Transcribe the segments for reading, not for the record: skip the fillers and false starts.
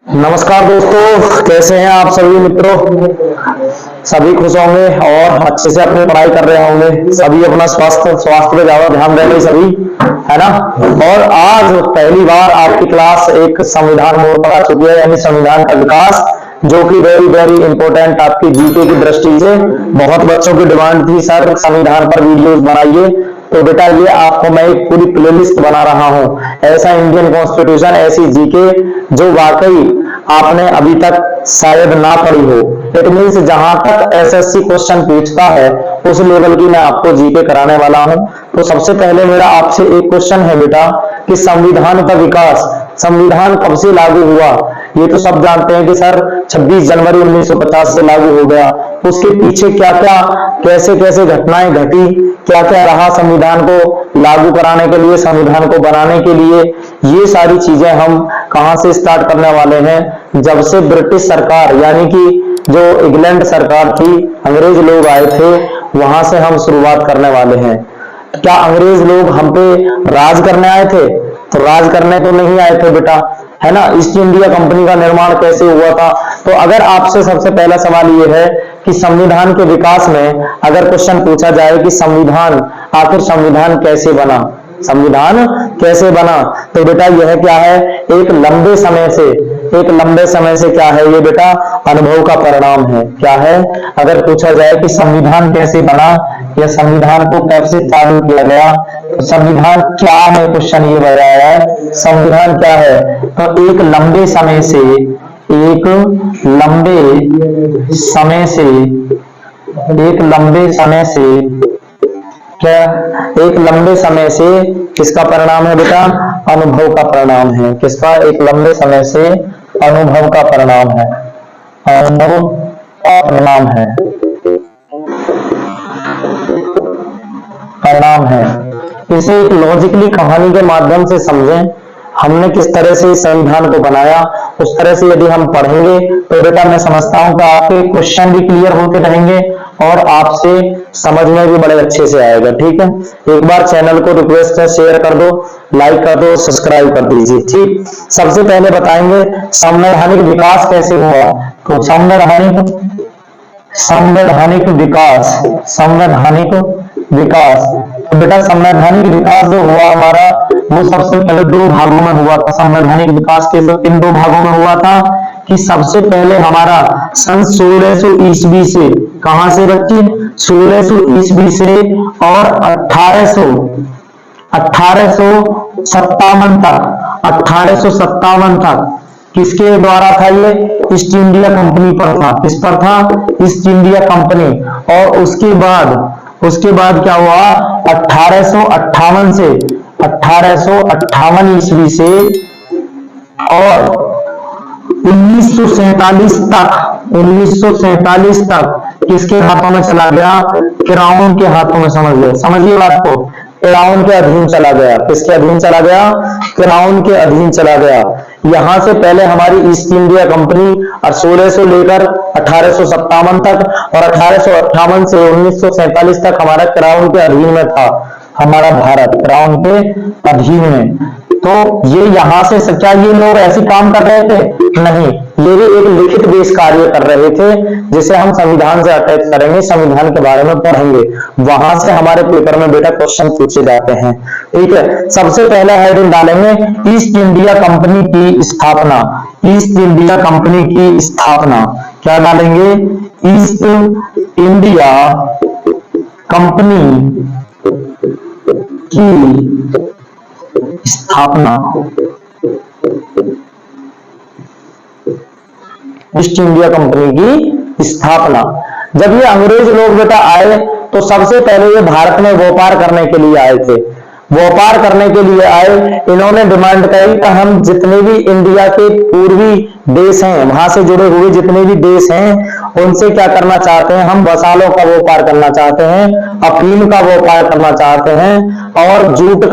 नमस्कार दोस्तों, कैसे हैं आप सभी मित्रों। सभी खुश होंगे और अच्छे से अपनी पढ़ाई कर रहे होंगे। सभी अपना स्वास्थ्य पे ज्यादा ध्यान देंगे सभी, है ना। और आज पहली बार आपकी क्लास एक संविधान मोड पर आ चुकी है, यानी संविधान का विकास, जो कि वेरी वेरी इंपॉर्टेंट आपकी जीके की दृष्टि से। बहुत बच्चों की डिमांड थी, सर संविधान पर वीडियोस बनाइए, तो बेटा ये आपको मैं एक पूरी प्लेलिस्ट बना रहा हूं। ऐसा इंडियन कॉन्स्टिट्यूशन, ऐसी जीके जो वाकई आपने अभी तक शायद ना पढ़ी हो। इट मीन्स जहां तक एसएससी क्वेश्चन पूछता है उस लेवल की मैं आपको जीके कराने वाला हूं। तो सबसे पहले मेरा आपसे एक क्वेश्चन है बेटा कि संविधान का विकास, संविधान कब से लागू हुआ। ये तो सब जानते हैं कि सर 26 जनवरी 1950 से लागू हो गया। उसके पीछे क्या क्या कैसे कैसे घटनाएं घटी, क्या क्या रहा संविधान को लागू कराने के लिए, संविधान को बनाने के लिए, ये सारी चीजें हम कहां से स्टार्ट करने वाले हैं। जब से ब्रिटिश सरकार यानी कि जो इंग्लैंड सरकार थी, अंग्रेज लोग आए थे, वहां से हम शुरुआत करने वाले हैं। क्या अंग्रेज लोग हम पे राज करने आए थे? तो राज करने तो नहीं आए थे बेटा, है ना। ईस्ट इंडिया कंपनी का निर्माण कैसे हुआ था? तो अगर आपसे सबसे पहला सवाल ये है कि संविधान के विकास में अगर क्वेश्चन पूछा जाए कि संविधान, आखिर संविधान कैसे बना, संविधान कैसे बना, तो बेटा यह क्या है, एक लंबे समय से क्या है ये बेटा, अनुभव का परिणाम है। क्या है? अगर पूछा जाए कि संविधान कैसे बना या संविधान को कैसे चालू किया गया, तो संविधान क्या है, क्वेश्चन ये बताया है संविधान क्या है। तो एक लंबे समय से किसका परिणाम है बेटा? अनुभव का परिणाम है। किसका? एक लंबे समय से अनुभव का परिणाम है। अनुभव का परिणाम है। इसे एक लॉजिकली कहानी के माध्यम से समझें, हमने किस तरह से इस संविधान को बनाया, उस तरह से यदि हम पढ़ेंगे तो बेटा मैं समझता हूं कि आपके क्वेश्चन भी क्लियर होते रहेंगे और आपसे समझ में भी बड़े अच्छे से आएगा। ठीक है, एक बार चैनल को रिक्वेस्ट है, शेयर कर दो, लाइक कर दो, सब्सक्राइब कर दीजिए। ठीक, सबसे पहले बताएंगे संवैधानिक विकास कैसे हुआ। तो संवैधानिक विकास, तो बेटा संवैधानिक विकास जो हुआ हमारा, वो सबसे पहले दो भागों में हुआ था। संवैधानिक विकास के इन दो भागों में हुआ था कि सबसे पहले हमारा सन 1600 ईस्वी से, कहां से बच्चे? 1600 ईस्वी से और 1857 तक किसके द्वारा था ये? ईस्ट इंडिया कंपनी पर था। किस पर था? East India company. और उसके बाद क्या हुआ? 1858 ईस्वी से और 1947 तक किसके हाथों में चला गया? क्राउन के हाथों में। समझिए बात को, क्राउन के अधीन चला गया। किसके अधीन चला गया? क्राउन के अधीन चला गया। यहां से पहले हमारी ईस्ट इंडिया कंपनी 1600 लेकर 1857 तक और 1858 से 1947 तक हमारा क्राउन के अधीन में था। हमारा भारत क्राउन के अधीन में। तो ये यहां से, क्या ये लोग ऐसे काम कर रहे थे? नहीं, ये भी एक लिखित बेस कार्य कर रहे थे, जिसे हम संविधान से अटैच करेंगे, संविधान के बारे में पढ़ेंगे। वहां से हमारे पेपर में बेटा क्वेश्चन पूछे जाते हैं। ठीक है, सबसे पहले हेडिंग डालेंगे ईस्ट इंडिया कंपनी की स्थापना। ईस्ट इंडिया कंपनी की स्थापना क्या डालेंगे? ईस्ट इंडिया कंपनी की स्थापना। ईस्ट इंडिया कंपनी की स्थापना। जब ये अंग्रेज लोग बेटा आए तो सबसे पहले ये भारत में व्यापार करने के लिए आए थे। इन्होंने डिमांड करी कि हम जितने भी इंडिया के पूर्वी देश हैं, वहां से जुड़े हुए जितने भी देश हैं, उनसे क्या करना चाहते हैं? हम मसालों का व्यापार करना चाहते हैं, अफीम का व्यापार करना चाहते हैं और जूट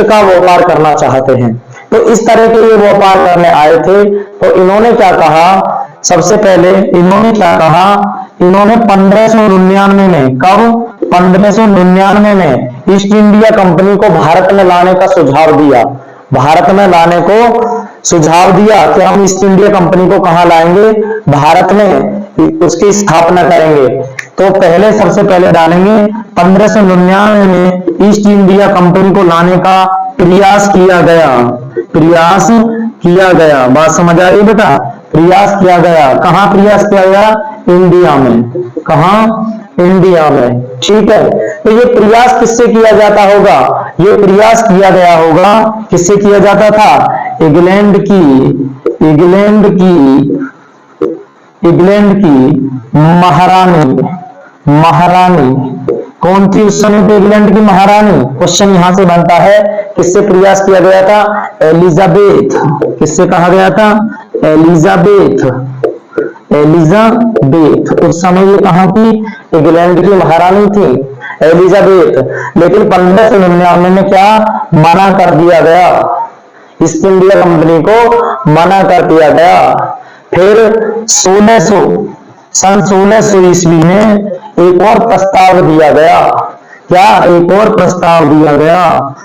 का व्यापार करना चाहते हैं। तो इस तरह के ये व्यापार करने आए थे। तो इन्होंने क्या कहा? सबसे पहले इन्होंने क्या कहा? इन्होंने 1599 में, कब? 1599 में ईस्ट इंडिया कंपनी को भारत में लाने का सुझाव दिया। भारत में लाने को सुझाव दिया कि हम ईस्ट इंडिया कंपनी को कहां लाएंगे, भारत में उसकी स्थापना करेंगे। तो पहले सबसे पहले डालेंगे 1599 में ईस्ट इंडिया कंपनी को लाने का प्रयास किया गया। प्रयास किया गया, बात समझ आ रही बेटा? प्रयास किया गया। कहां प्रयास किया गया? इंडिया में। कहां? इंडिया में। ठीक है, तो ये प्रयास किससे किया जाता होगा? ये प्रयास किया गया होगा, किससे किया जाता था? इंग्लैंड की महारानी कौन थी उस समय पे? इंग्लैंड की महारानी। क्वेश्चन यहां से बनता है, किससे प्रयास किया गया था? एलिजाबेथ। किससे कहा गया था? एलिजाबेथ। उस समय ये कहां की? इंग्लैंड की महारानी थी एलिजाबेथ। लेकिन 1599 में क्या मना कर दिया गया? ईस्ट इंडिया कंपनी को मना कर दिया गया। फिर 1600 ईस्वी में एक और प्रस्ताव दिया गया। क्या? एक और प्रस्ताव दिया गया।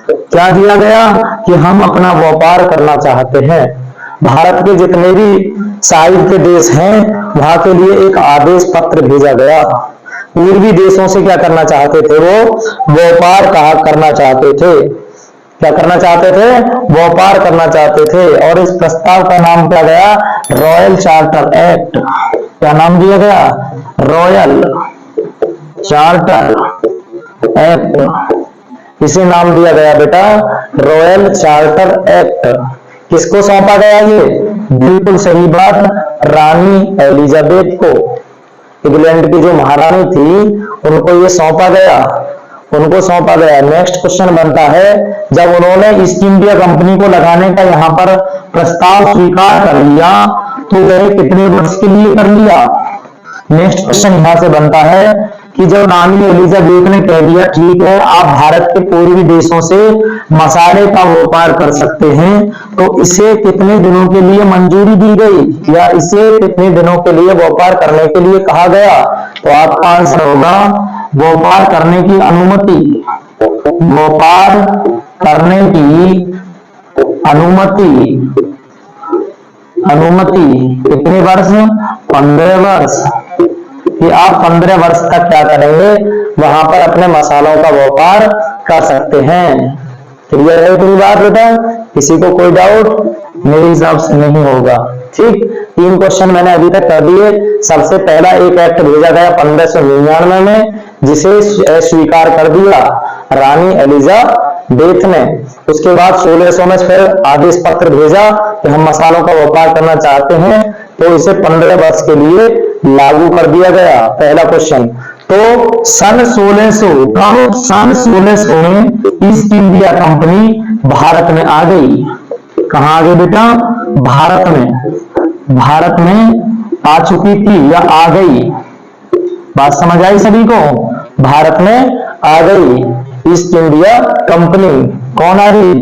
क्या दिया गया? कि हम अपना व्यापार करना चाहते हैं। भारत के जितने भी साइड के देश हैं वहां के लिए एक आदेश पत्र भेजा गया। पूर्वी देशों से क्या करना चाहते थे? वो व्यापार करना चाहते थे। क्या करना चाहते थे? व्यापार करना चाहते थे। और इस प्रस्ताव का नाम क्या गया? Royal charter act. क्या नाम दिया गया? Royal charter act. इसे नाम दिया गया बेटा रॉयल चार्टर एक्ट। किसको सौंपा गया ये? बिल्कुल सही बात, रानी एलिजाबेथ को। इंग्लैंड की जो महारानी थी उनको ये सौंपा गया। नेक्स्ट क्वेश्चन बनता है, जब उन्होंने ईस्ट इंडिया कंपनी को लगाने का यहाँ पर प्रस्ताव स्वीकार कर लिया तो वह कितने वर्ष के लिए कर लिया? नेक्स्ट क्वेश्चन यहां से बनता है कि जब रानी एलिजाबेथ ने कह दिया ठीक है आप भारत के पूर्वी देशों से मसाले का व्यापार कर सकते हैं, तो इसे कितने दिनों के लिए मंजूरी दी गई या इसे कितने दिनों के लिए व्यापार करने के लिए कहा गया? तो आपका आंसर होगा व्यापार करने की अनुमति। व्यापार करने की अनुमति कितने वर्ष? 15 वर्ष। कि आप 15 वर्ष तक क्या करेंगे? वहां पर अपने मसालों का व्यापार कर सकते हैं। क्लियर है पूरी बात बेटा? किसी को कोई डाउट? मेरे हिसाब से नहीं होगा। ठीक, 3 क्वेश्चन मैंने अभी तक कर दिए। सबसे पहला एक एक्ट भेजा गया 1599 में जिसे स्वीकार कर दिया रानी एलिजाबेथ ने। उसके बाद 1600 में फिर आदेश पत्र भेजा कि हम मसालों का व्यापार करना चाहते हैं, तो इसे 15 वर्ष के लिए लागू कर दिया गया। पहला क्वेश्चन। तो सन 1600 में ईस्ट इंडिया कंपनी भारत में आ गई। कहां आ गई बेटा? भारत में आ चुकी थी या आ गई? बात समझ आई सभी को? भारत में आ गई ईस्ट इंडिया कंपनी। कौन आ गई?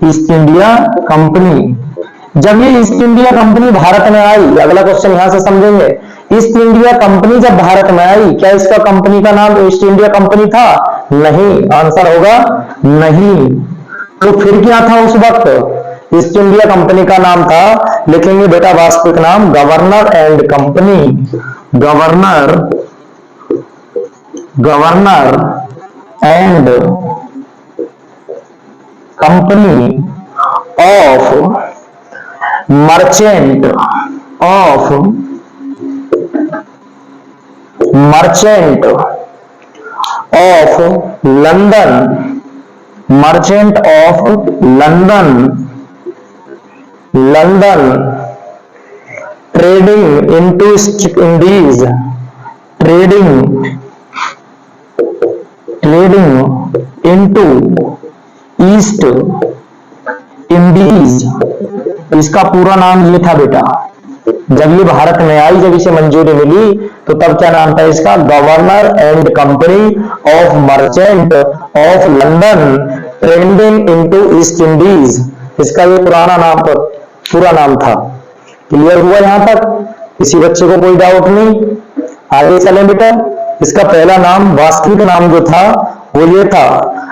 East India company. जब ये ईस्ट इंडिया कंपनी भारत में आई, अगला क्वेश्चन यहां से समझेंगे। ईस्ट इंडिया कंपनी जब भारत में आई, क्या इसका कंपनी का नाम ईस्ट इंडिया कंपनी था? नहीं। आंसर होगा नहीं। तो फिर क्या था उस वक्त? ईस्ट इंडिया कंपनी का नाम था, लिखेंगे बेटा वास्तविक नाम governor and company. Governor and company of merchant of London trading into Indies into east Indies. इसका पूरा नाम ये था बेटा। जब ये भारत में आई, जब इसे मंजूरी मिली, तो तब क्या नाम था इसका? Governor and company of merchant of London trading into east Indies. इसका ये पूरा नाम था। क्लियर हुआ यहां तक? किसी बच्चे को कोई डाउट नहीं? आगे चलें बेटा। इसका पहला नाम, वास्तविक नाम जो था वो ये था।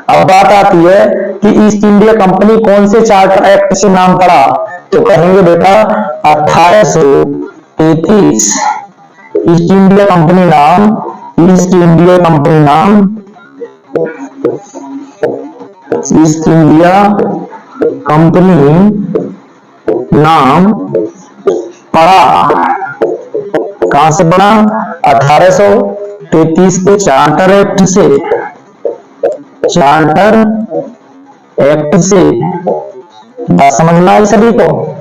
अब बात आती है कि ईस्ट इंडिया कंपनी कौन से चार्टर एक्ट से नाम पड़ा? तो कहेंगे बेटा 1833 ईस्ट इंडिया कंपनी नाम, ईस्ट इंडिया कंपनी नाम, ईस्ट इंडिया कंपनी नाम पड़ा। कहां से पड़ा? 1833 के चार्टर एक्ट से, चार्टर एक्ट से। बात समझना है सभी को?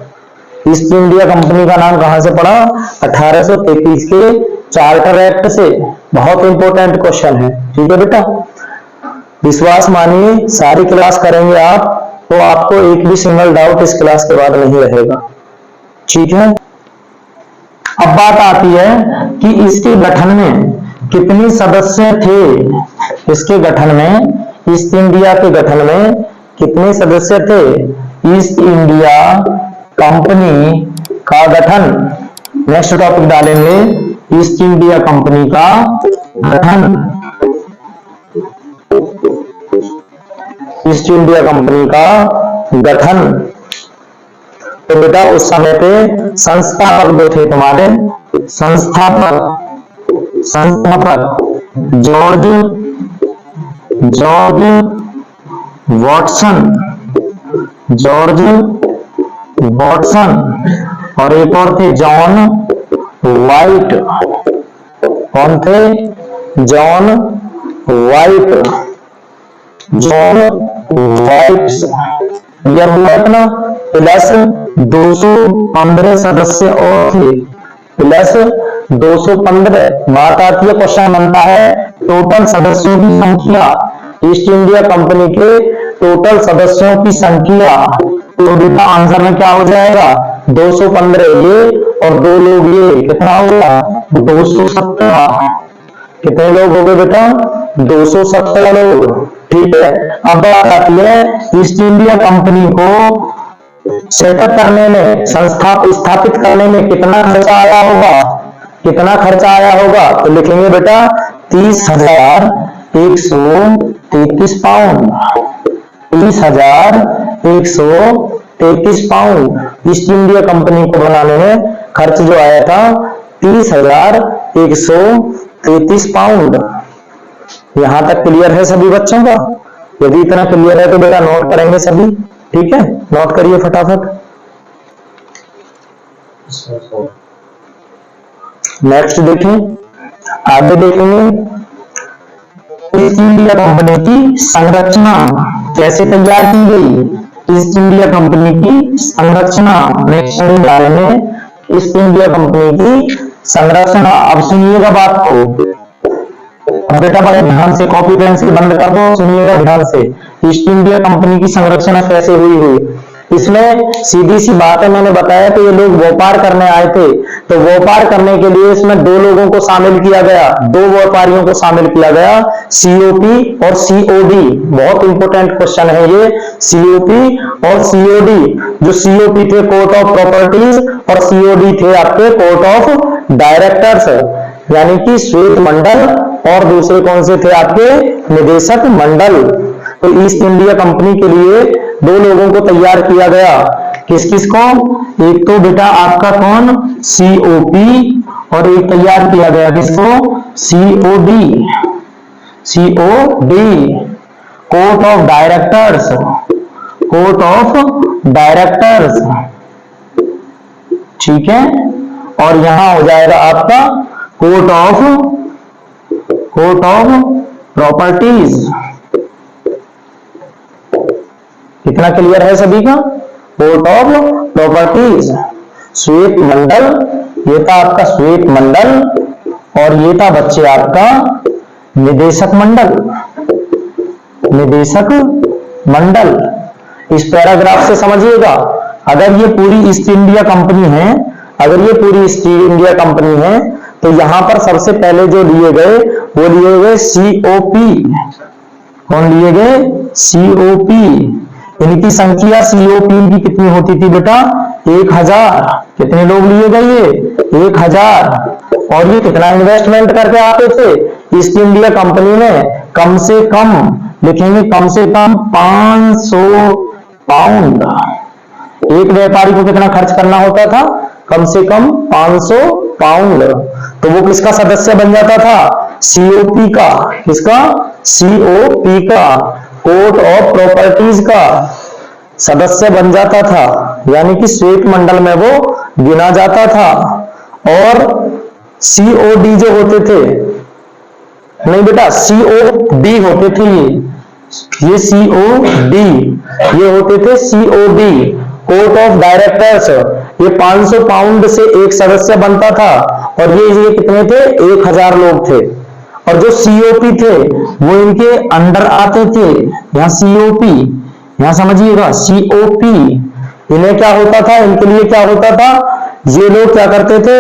ईस्ट इंडिया कंपनी का नाम कहां से पड़ा? 1833 के चार्टर एक्ट से। बहुत इंपॉर्टेंट क्वेश्चन है, ठीक है बेटा। विश्वास मानिए सारी क्लास करेंगे आप तो आपको एक भी सिंगल डाउट इस क्लास के बाद नहीं रहेगा, ठीक है। अब बात आती है कि इसके गठन में कितने सदस्य थे? इसके गठन में, ईस्ट इंडिया के गठन में कितने सदस्य थे? ईस्ट इंडिया कंपनी का गठन, नेक्स्ट टॉपिक डालेंगे ईस्ट इंडिया कंपनी का गठन। ईस्ट इंडिया कंपनी का गठन। तो बेटा उस समय पे संस्थापक जो थे तुम्हारे, संस्थापक जॉर्ज वॉटसन और एक और थे जॉन वाइट। कौन थे? John white. यह हुआ ना, प्लस 215 सदस्य और थे, प्लस 215। बात आती है, क्वेश्चन बनता है टोटल सदस्यों की संख्या, ईस्ट इंडिया कंपनी के टोटल सदस्यों की संख्या। तो बेटा आंसर में क्या हो जाएगा? 215 ये और 2 लोग ये, कितना होगा? 217। कितने लोग हो गए बेटा? 217 लोग, ठीक है। अब बात आती है ईस्ट इंडिया कंपनी को सेटअप करने में, स्थापित करने में कितना खर्चा आया होगा? कितना खर्चा आया होगा? तो लिखेंगे बेटा 30,133 pound. 30,133 pound east India company को बनाने में खर्च जो आया था 30,133 पाउंड। यहां तक क्लियर है सभी बच्चों का? यदि इतना क्लियर है तो बेटा नोट करेंगे सभी, ठीक है। नोट करिए फटाफट। नेक्स्ट देखें, आगे देखेंगे ईस्ट इंडिया कंपनी की संरचना कैसे तैयार की गई। ईस्ट इंडिया कंपनी की संरचना, नेक्स्ट डालेंगे ईस्ट इंडिया कंपनी की संरचना। अब सुनिएगा बात को, अब बेटा बड़े ध्यान से कॉपी पेंसिल बंद कर दो, सुनिएगा ध्यान से। ईस्ट इंडिया कंपनी की संरचना कैसे हुई? इसमें सीधी सी बात है, मैंने बताया कि ये लोग व्यापार करने आए थे, तो व्यापार करने के लिए इसमें 2 लोगों को शामिल किया गया, 2 व्यापारियों को शामिल किया गया, सीओपी और सीओडी। बहुत इंपॉर्टेंट क्वेश्चन है ये, सीओपी और सीओडी। जो सीओपी थे कोर्ट ऑफ प्रॉपर्टीज और सीओडी थे आपके कोर्ट ऑफ डायरेक्टर्स, यानी कि श्वेत मंडल, और दूसरे कौन से थे आपके? निदेशक मंडल। तो ईस्ट इंडिया कंपनी के लिए 2 लोगों को तैयार किया गया, किस किस को? एक तो बेटा आपका कौन? सीओपी, और एक तैयार किया गया किसको? COD. COD court of directors, court of directors, ठीक है। और यहां हो जाएगा आपका कोर्ट ऑफ प्रॉपर्टीज। कितना क्लियर है सभी का? Court of properties. श्वेत मंडल, ये था आपका श्वेत मंडल, और ये था बच्चे आपका निदेशक मंडल। निदेशक मंडल इस पैराग्राफ से समझिएगा। अगर ये पूरी ईस्ट इंडिया कंपनी है, अगर ये पूरी ईस्ट इंडिया कंपनी है, तो यहां पर सबसे पहले जो लिए गए वो लिए गए सीओपी। कौन लिए गए? सीओपी। इनकी संख्या सीओपी की कितनी होती थी बेटा? 1000। कितने लोग लिए गए? ये 1000। और ये कितना इन्वेस्टमेंट करके आते थे ईस्ट इंडिया कंपनी में? कम से कम, लिखेंगे कम से कम 500 पाउंड। एक व्यापारी को कितना खर्च करना होता था? कम से कम 500 पाउंड। तो वो किसका सदस्य बन जाता था? सीओपी का। किसका? सीओपी का, कोर्ट ऑफ प्रॉपर्टीज का सदस्य बन जाता था, यानी कि श्वेत मंडल में वो गिना जाता था। और सीओडी जो होते थे, नहीं बेटा, सीओडी होते थे ये सीओडी, ये होते थे सीओडी, कोर्ट ऑफ डायरेक्टर्स। ये 500 पाउंड से एक सदस्य बनता था और ये कितने थे? 1000 लोग थे। और जो सीओपी थे वो इनके अंडर आते थे। यहां सीओपी, यहां समझिएगा सीओपी, इन्हें क्या होता था? इनके लिए क्या होता था? ये लोग क्या करते थे?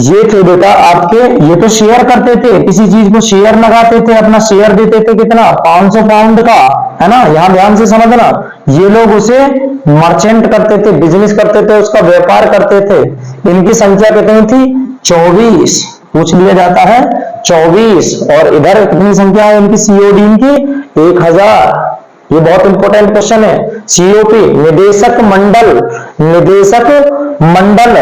ये थे बेटा आपके, ये तो शेयर करते थे, किसी चीज को शेयर लगाते थे, अपना शेयर देते थे कितना? 500 पाउंड का, है ना। यहां ध्यान से समझना, ये लोग उसे मर्चेंट करते थे, बिजनेस करते थे, उसका व्यापार करते थे। इनकी संख्या कितनी थी? 24। पूछ लिया जाता है 24। और इधर कितनी संख्या है इनकी? सीओडी की 1000। ये बहुत इंपॉर्टेंट क्वेश्चन है। सीओपी निदेशक मंडल, निदेशक मंडल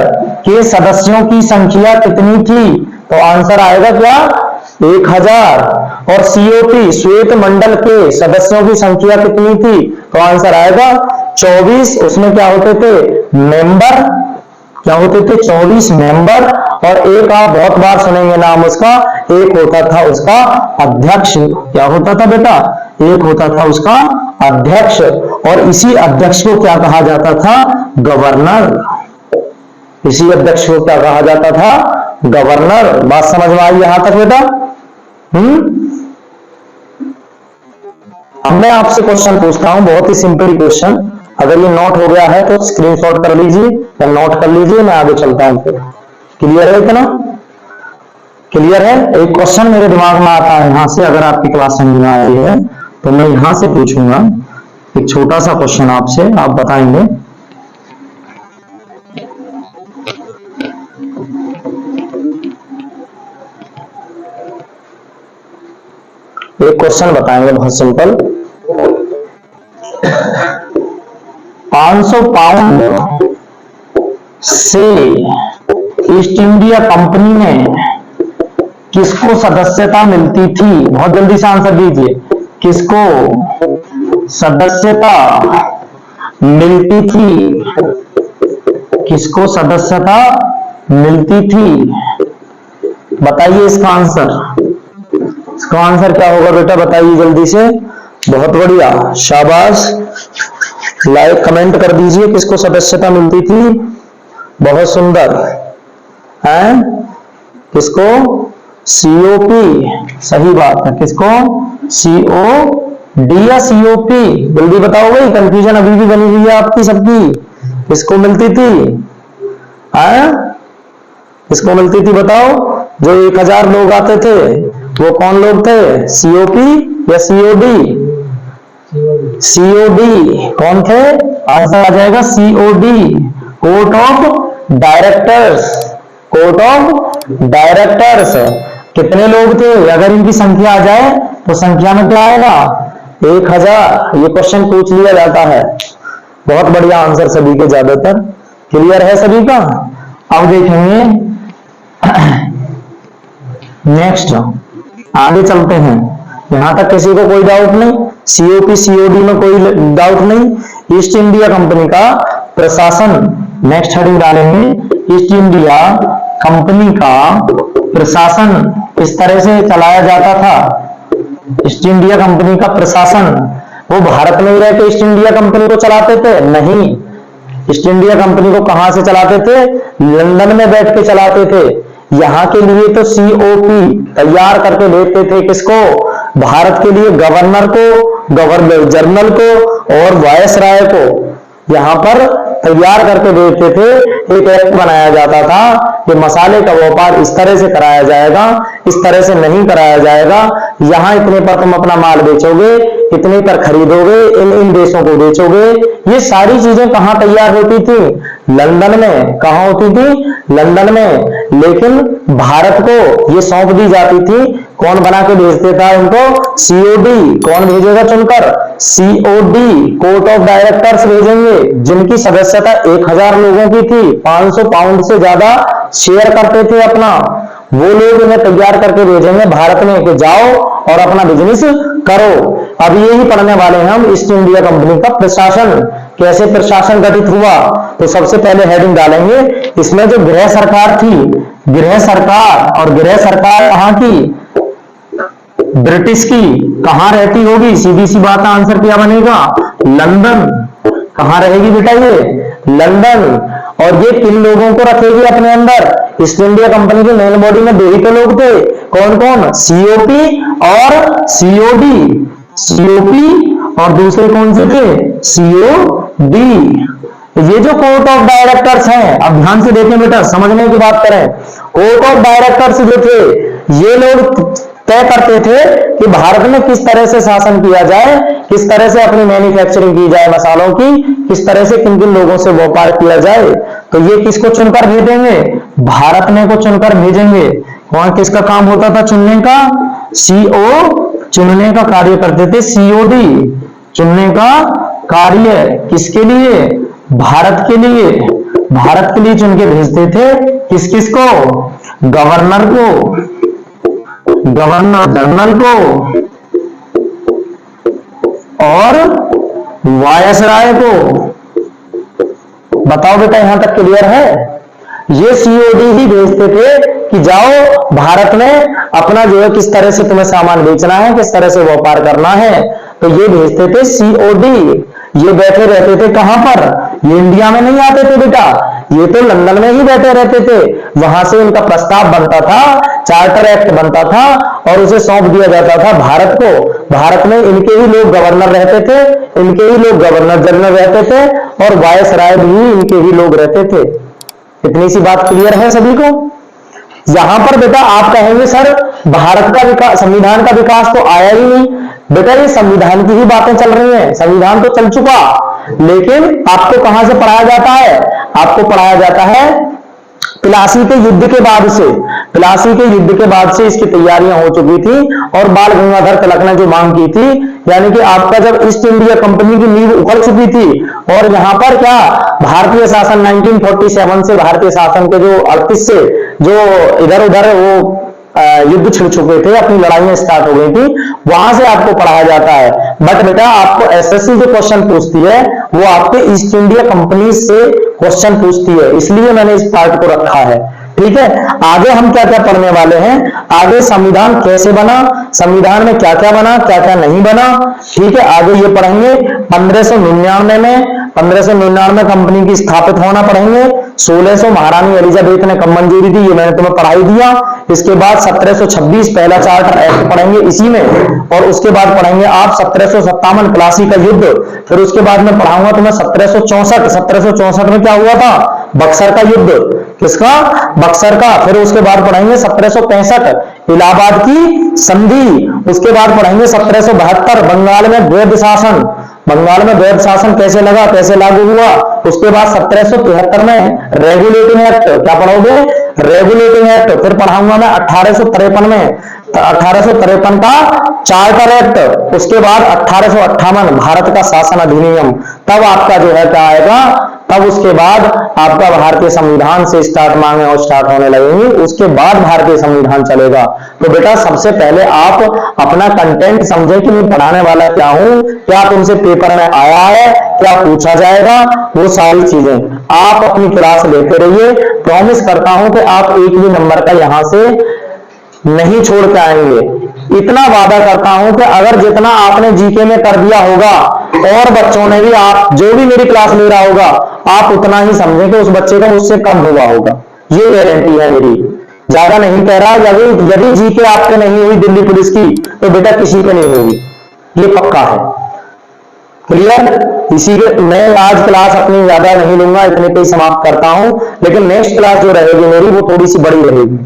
के सदस्यों की संख्या कितनी थी? तो आंसर आएगा क्या? 1000। और सीओपी श्वेत मंडल के सदस्यों की संख्या कितनी थी? तो आंसर आएगा 24। उसमें क्या होते थे? मेंबर, क्या होते थे? 24 मेंबर। और एक आप बहुत बार सुनेंगे नाम उसका, एक होता था उसका अध्यक्ष। क्या होता था बेटा? एक होता था उसका अध्यक्ष। और इसी अध्यक्ष को क्या कहा जाता था? गवर्नर। इसी अध्यक्ष को क्या कहा जाता था? गवर्नर। बात समझ में आई यहां तक बेटा? अब मैं आपसे क्वेश्चन पूछता हूं, बहुत ही सिंपल क्वेश्चन। अगर ये नोट हो गया है तो स्क्रीनशॉट कर लीजिए या नोट कर लीजिए, मैं आगे चलता हूं। फिर क्लियर है इतना? क्लियर है? एक क्वेश्चन मेरे दिमाग में आता है यहां से, अगर आपकी क्लास समझ में आई है तो मैं यहां से पूछूंगा एक छोटा सा क्वेश्चन आपसे, आप बताएंगे। एक क्वेश्चन बताएंगे बहुत सिंपल। 500 पाउंड से ईस्ट इंडिया कंपनी में किसको सदस्यता मिलती थी? बहुत जल्दी से आंसर दीजिए। किसको सदस्यता मिलती थी? किसको सदस्यता मिलती थी? बताइए इसका आंसर। इसका आंसर क्या होगा बेटा? बताइए जल्दी से। बहुत बढ़िया, शाबाश। लाइक कमेंट कर दीजिए। किसको सदस्यता मिलती थी? बहुत सुंदर है। किसको? सीओपी। सही बात है। किसको? सीओडी या सीओपी? जल्दी बताओ भाई, कंफ्यूजन अभी भी बनी हुई है आपकी सबकी। किसको मिलती थी? किसको मिलती थी बताओ? जो 1000 लोग आते थे वो कौन लोग थे? सीओपी या सीओडी? सीओडी कौन थे? आंसर आ जाएगा COD, court of directors. Court of directors. कितने लोग थे? अगर इनकी संख्या आ जाए तो संख्या में क्या आएगा? 1000। ये क्वेश्चन पूछ लिया जाता है। बहुत बढ़िया आंसर सभी के ज्यादातर। क्लियर है सभी का? अब देखेंगे नेक्स्ट, आगे चलते हैं। यहां तक किसी को कोई डाउट नहीं? सीओपी सीओडी में कोई डाउट नहीं? ईस्ट इंडिया कंपनी का प्रशासन, नेक्स्ट हेडिंग डालेंगे, ईस्ट इंडिया कंपनी का प्रशासन इस तरह से चलाया जाता था। ईस्ट इंडिया कंपनी का प्रशासन, वो भारत में ही रह के ईस्ट इंडिया कंपनी को चलाते थे? नहीं। ईस्ट इंडिया कंपनी को कहां से चलाते थे? लंदन में बैठ के चलाते थे। यहां के लिए तो सीओपी तैयार करके देते थे। किसको? भारत के लिए गवर्नर को, गवर्नर जनरल को और वायसराय को यहां पर तैयार करके देते थे। एक एक्ट बनाया जाता था कि मसाले का व्यापार इस तरह से कराया जाएगा, इस तरह से नहीं कराया जाएगा। यहां इतने पर तुम अपना माल बेचोगे, इतने पर खरीदोगे, इन इन देशों को बेचोगे। ये सारी चीजें कहां तैयार होती थी? लंदन में। कहां होती थी? लंदन में। लेकिन भारत को ये सौंप दी जाती थी, कौन बना के भेजते था इनको? सीओडी। कौन भेजेगा चुनकर? सीओडी, कोर्ट ऑफ डायरेक्टर्स भेजेंगे, जिनकी सदस्यता 1000 लोगों की थी, 500 पाउंड से ज्यादा शेयर करते थे अपना, वो लोग इन्हें तैयार करके भेजेंगे भारत में कि जाओ और अपना बिजनेस करो। अब यही पढ़ने वाले हैं हम ईस्ट इंडिया कंपनी का प्रशासन, कैसे प्रशासन गठित हुआ। तो सबसे पहले हेडिंग डालेंगे इसमें जो गृह सरकार थी, गृह सरकार, और गृह सरकार कहां की? ब्रिटिश की। कहां रहती होगी? सीधी सी बात, आंसर क्या बनेगा? लंदन। कहां रहेगी बेटा ये? लंदन। और ये किन लोगों को रखेगी अपने अंदर? ईस्ट इंडिया कंपनी की मेन बॉडी में 2 ही तो लोग थे, कौन कौन? सीओपी और सीओडी। सीओपी और दूसरे कौन से थे? सीओडी। ये जो कोर्ट ऑफ डायरेक्टर्स हैं, अब ध्यान से देखें बेटा, समझने की बात करें। कोर्ट ऑफ डायरेक्टर्स जो थे, ये लोग तय करते थे कि भारत में किस तरह से शासन किया जाए, किस तरह से अपनी मैन्युफैक्चरिंग की जाए मसालों की, किस तरह से किन किन लोगों से व्यापार किया जाए। तो ये किसको चुनकर भेजेंगे? भारत में को चुनकर भेजेंगे। कौन, किसका काम होता था चुनने का? सीओ, चुनने का कार्य करते थे सीओडी, चुनने का कार्य किसके लिए? भारत के लिए। भारत के लिए चुन के भेजते थे किस किस को? गवर्नर को, गवर्नर जनरल को और वायसराय को। बताओ बेटा, यहां तक क्लियर है? ये सीओडी ही भेजते थे कि जाओ भारत में अपना जो है किस तरह से तुम्हें सामान बेचना है, किस तरह से व्यापार करना है। तो ये भेजते थे सीओडी। ये बैठे रहते थे कहां पर? ये इंडिया में नहीं आते थे बेटा, ये तो लंदन में ही बैठे रहते थे। वहां से इनका प्रस्ताव बनता था, चार्टर एक्ट बनता था और उसे सौंप दिया जाता था भारत को। भारत में इनके ही लोग गवर्नर रहते थे, इनके ही लोग गवर्नर जनरल रहते थे और वायसराय भी इनके ही लोग रहते थे। इतनी सी बात क्लियर है सभी को? यहां पर बेटा आप कहेंगे सर भारत का विकास, संविधान का विकास तो आया ही नहीं। बेटा ये संविधान की ही बातें चल रही हैं, संविधान तो चल चुका, लेकिन आपको कहां से पढ़ाया जाता है? आपको पढ़ाया जाता है प्लासी के युद्ध के बाद से। प्लासी के युद्ध के बाद से इसकी तैयारियां हो चुकी थी और बाल गंगाधर तिलक ने जो मांग की थी, यानी कि आपका जब ईस्ट इंडिया कंपनी की नींव उखड़ चुकी थी और यहां पर क्या भारतीय शासन 1947 से, भारतीय शासन के जो 38 से जो इधर उधर वो युद्ध छिड़ चुके थे, अपनी लड़ाइयां स्टार्ट हो गई थी, वहां से आपको पढ़ाया जाता है। बट बेटा आपको एसएससी जो क्वेश्चन पूछती है वो आपके ईस्ट इंडिया कंपनी से क्वेश्चन पूछती है, इसलिए मैंने इस पार्ट को रखा है। ठीक है, आगे हम क्या क्या पढ़ने वाले हैं? आगे संविधान कैसे बना, संविधान में क्या क्या बना, क्या क्या नहीं बना। ठीक है, आगे ये पढ़ेंगे 1599 में 1599 कंपनी की स्थापित होना पढ़ेंगे। 1600 महारानी एलिजाबेथ ने कब मंजूरी दी, ये मैंने तुम्हें पढ़ाई दिया। इसके बाद 1726 पहला चार्टर एक्ट पढ़ेंगे इसी में, और उसके बाद पढ़ेंगे आप 1757 प्लासी का युद्ध। फिर उसके बाद में पढ़ाऊंगा तुम्हें 1764 में क्या हुआ था? बक्सर का युद्ध। किसका? बक्सर का। फिर उसके बाद पढ़ेंगे 1765 इलाहाबाद की संधि। उसके बाद पढ़ेंगे 1772 बंगाल में द्वैध शासन। बंगाल में द्वैध शासन कैसे लगा, कैसे लागू हुआ। उसके बाद 1773 में रेगुलेटिंग एक्ट। क्या पढ़ोगे? Regulating act. फिर पढ़ाऊंगा मैं 1853 में 1853 का चार्टर एक्ट। उसके बाद 1858 भारत का शासन अधिनियम। तब आपका जो है क्या आएगा? तब उसके बाद आपका भारतीय संविधान से स्टार्ट मांगे और स्टार्ट होने लगेंगे, उसके बाद भारतीय संविधान चलेगा। तो बेटा सबसे पहले आप अपना कंटेंट समझे कि मैं पढ़ाने वाला क्या हूं, क्या तुमसे पेपर में आया है, क्या पूछा जाएगा, वो सारी चीजें आप अपनी क्लास लेते रहिए। प्रॉमिस करता हूं कि आप एक भी नंबर का यहां से नहीं छोड़ के आएंगे। इतना वादा करता हूं कि अगर जितना आपने जीके में कर दिया होगा और बच्चों ने भी, आप जो भी मेरी क्लास ले रहा होगा, आप उतना ही समझें कि उस बच्चे का मुझसे कम हुआ होगा। ये गारंटी है मेरी, ज्यादा नहीं कह रहा। यदि जीके आपके नहीं हुई दिल्ली पुलिस की तो बेटा किसी के नहीं होगी, ये पक्का है। क्लियर? इसी के मैं आज क्लास अपनी ज्यादा नहीं लूंगा, इतने पे ही समाप्त करता हूं। लेकिन नेक्स्ट क्लास जो रहेगी मेरी वो थोड़ी सी बड़ी रहेगी।